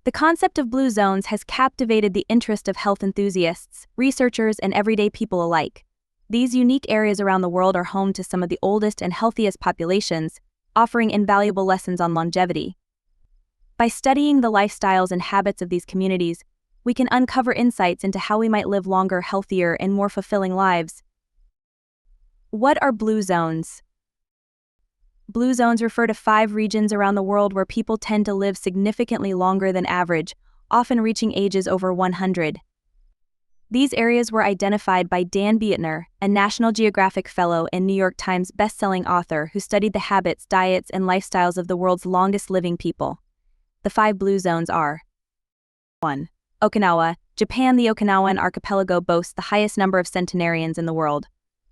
The concept of blue zones has captivated the interest of health enthusiasts, researchers, and everyday people alike. These unique areas around the world are home to some of the oldest and healthiest populations, offering invaluable lessons on longevity. By studying the lifestyles and habits of these communities, we can uncover insights into how we might live longer, healthier, and more fulfilling lives. What are blue zones? Blue zones refer to 5 regions around the world where people tend to live significantly longer than average, often reaching ages over 100. These areas were identified by Dan Buettner, a National Geographic Fellow and New York Times best-selling author who studied the habits, diets, and lifestyles of the world's longest living people. The 5 blue zones are: 1. Okinawa, Japan. The Okinawan archipelago boasts the highest number of centenarians in the world.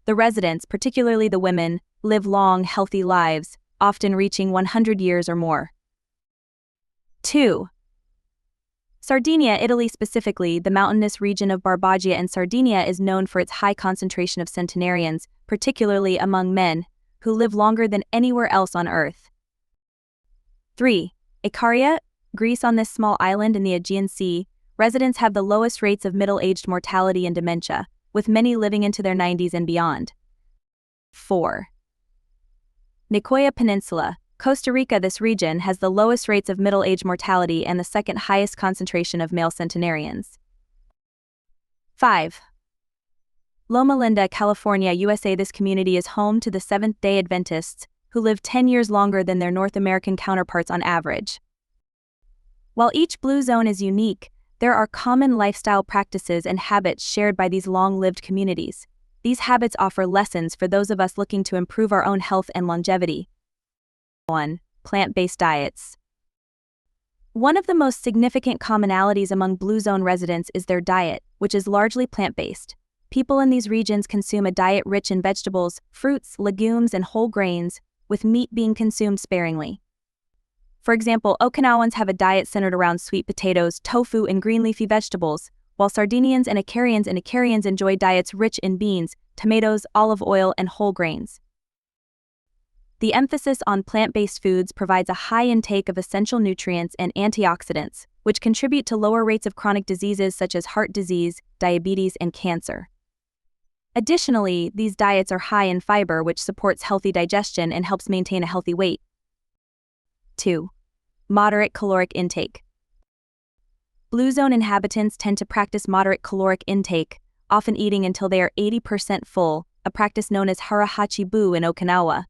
The residents, particularly the women, live long, healthy lives, often reaching 100 years or more. 2. Sardinia, Italy. Specifically, the mountainous region of Barbagia and Sardinia is known for its high concentration of centenarians, particularly among men, who live longer than anywhere else on Earth. 3. Ikaria, Greece. On this small island in the Aegean Sea, residents have the lowest rates of middle-aged mortality and dementia, with many living into their 90s and beyond. 4. Nicoya Peninsula, Costa Rica. This region has the lowest rates of middle-age mortality and the second highest concentration of male centenarians. 5. Loma Linda, California, USA. This community is home to the Seventh-day Adventists, who live 10 years longer than their North American counterparts on average. While each blue zone is unique, there are common lifestyle practices and habits shared by these long-lived communities. These habits offer lessons for those of us looking to improve our own health and longevity. 1. Plant-based diets. One of the most significant commonalities among blue zone residents is their diet, which is largely plant-based. People in these regions consume a diet rich in vegetables, fruits, legumes, and whole grains, with meat being consumed sparingly. For example, Okinawans have a diet centered around sweet potatoes, tofu, and green leafy vegetables, while Sardinians and Icarians enjoy diets rich in beans, tomatoes, olive oil, and whole grains. The emphasis on plant-based foods provides a high intake of essential nutrients and antioxidants, which contribute to lower rates of chronic diseases such as heart disease, diabetes, and cancer. Additionally, these diets are high in fiber, which supports healthy digestion and helps maintain a healthy weight. 2. Moderate caloric intake. Blue zone inhabitants tend to practice moderate caloric intake, often eating until they are 80% full, a practice known as hara-hachi-bu in Okinawa.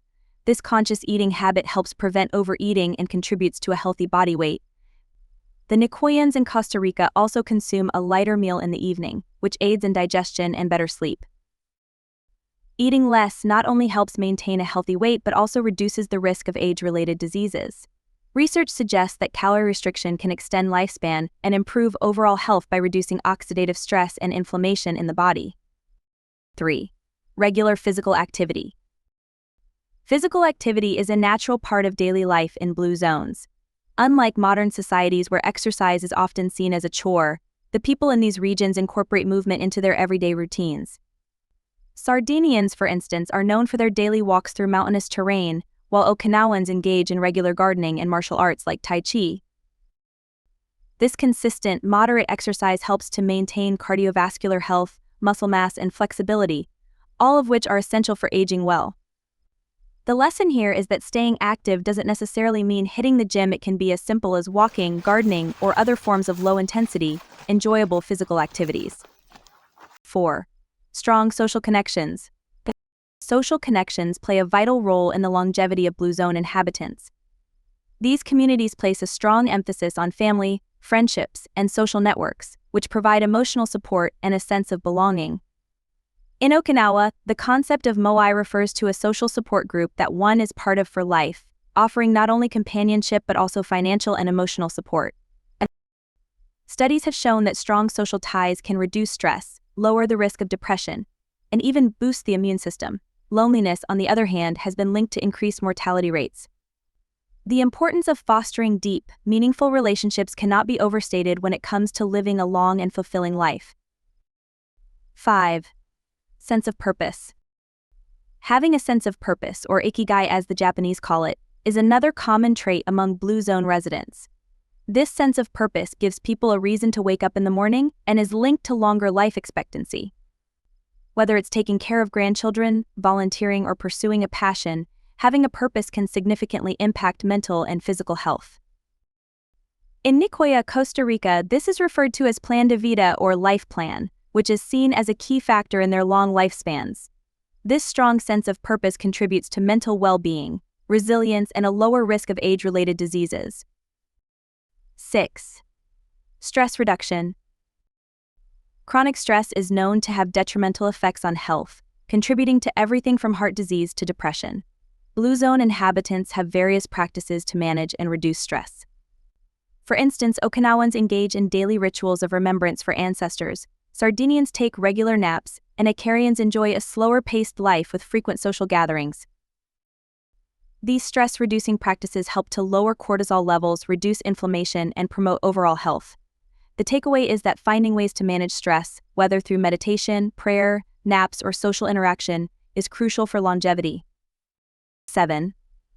This conscious eating habit helps prevent overeating and contributes to a healthy body weight. The Nicoyans in Costa Rica also consume a lighter meal in the evening, which aids in digestion and better sleep. Eating less not only helps maintain a healthy weight but also reduces the risk of age-related diseases. Research suggests that calorie restriction can extend lifespan and improve overall health by reducing oxidative stress and inflammation in the body. 3. Regular physical activity. Physical activity is a natural part of daily life in blue zones. Unlike modern societies where exercise is often seen as a chore, the people in these regions incorporate movement into their everyday routines. Sardinians, for instance, are known for their daily walks through mountainous terrain, while Okinawans engage in regular gardening and martial arts like Tai Chi. This consistent, moderate exercise helps to maintain cardiovascular health, muscle mass, and flexibility, all of which are essential for aging well. The lesson here is that staying active doesn't necessarily mean hitting the gym. It can be as simple as walking, gardening, or other forms of low-intensity, enjoyable physical activities. 4. Strong social connections. Social connections play a vital role in the longevity of blue zone inhabitants. These communities place a strong emphasis on family, friendships, and social networks, which provide emotional support and a sense of belonging. In Okinawa, the concept of moai refers to a social support group that one is part of for life, offering not only companionship but also financial and emotional support. Studies have shown that strong social ties can reduce stress, lower the risk of depression, and even boost the immune system. Loneliness, on the other hand, has been linked to increased mortality rates. The importance of fostering deep, meaningful relationships cannot be overstated when it comes to living a long and fulfilling life. 5. Sense of purpose. Having a sense of purpose, or ikigai as the Japanese call it, is another common trait among blue zone residents. This sense of purpose gives people a reason to wake up in the morning and is linked to longer life expectancy. Whether it's taking care of grandchildren, volunteering, or pursuing a passion, having a purpose can significantly impact mental and physical health. In Nicoya, Costa Rica, this is referred to as plan de vida or life plan, which is seen as a key factor in their long lifespans. This strong sense of purpose contributes to mental well-being, resilience, and a lower risk of age-related diseases. 6. Stress reduction. Chronic stress is known to have detrimental effects on health, contributing to everything from heart disease to depression. Blue Zone inhabitants have various practices to manage and reduce stress. For instance, Okinawans engage in daily rituals of remembrance for ancestors, Sardinians take regular naps, and Icarians enjoy a slower-paced life with frequent social gatherings. These stress-reducing practices help to lower cortisol levels, reduce inflammation, and promote overall health. The takeaway is that finding ways to manage stress, whether through meditation, prayer, naps, or social interaction, is crucial for longevity. 7.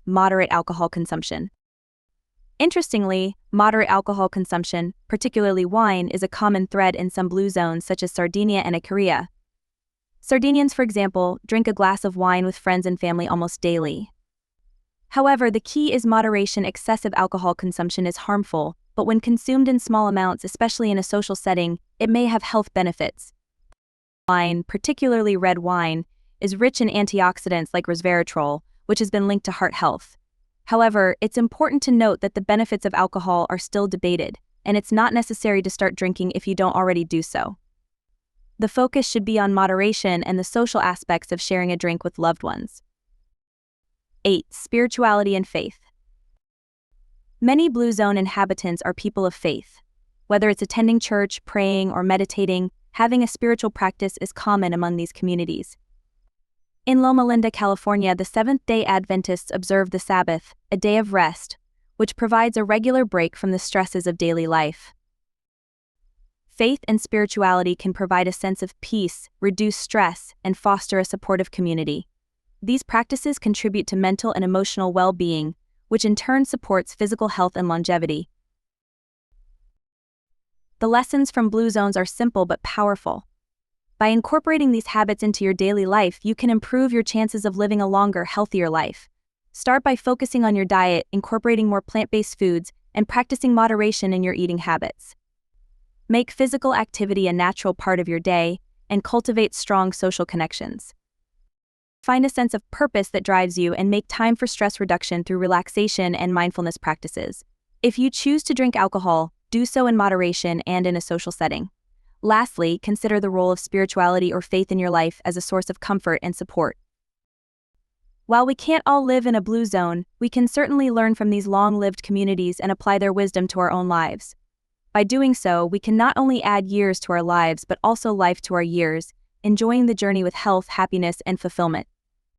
Moderate alcohol consumption. Interestingly, moderate alcohol consumption, particularly wine, is a common thread in some blue zones such as Sardinia and Icaria. Sardinians, for example, drink a glass of wine with friends and family almost daily. However, the key is moderation. Excessive alcohol consumption is harmful, but when consumed in small amounts, especially in a social setting, it may have health benefits. Wine, particularly red wine, is rich in antioxidants like resveratrol, which has been linked to heart health. However, it's important to note that the benefits of alcohol are still debated, and it's not necessary to start drinking if you don't already do so. The focus should be on moderation and the social aspects of sharing a drink with loved ones. 8. Spirituality and faith. Many Blue Zone inhabitants are people of faith. Whether it's attending church, praying, or meditating, having a spiritual practice is common among these communities. In Loma Linda, California, the Seventh-day Adventists observe the Sabbath, a day of rest, which provides a regular break from the stresses of daily life. Faith and spirituality can provide a sense of peace, reduce stress, and foster a supportive community. These practices contribute to mental and emotional well-being, which in turn supports physical health and longevity. The lessons from Blue Zones are simple but powerful. By incorporating these habits into your daily life, you can improve your chances of living a longer, healthier life. Start by focusing on your diet, incorporating more plant-based foods, and practicing moderation in your eating habits. Make physical activity a natural part of your day, and cultivate strong social connections. Find a sense of purpose that drives you and make time for stress reduction through relaxation and mindfulness practices. If you choose to drink alcohol, do so in moderation and in a social setting. Lastly, consider the role of spirituality or faith in your life as a source of comfort and support. While we can't all live in a blue zone, we can certainly learn from these long-lived communities and apply their wisdom to our own lives. By doing so, we can not only add years to our lives but also life to our years, enjoying the journey with health, happiness, and fulfillment.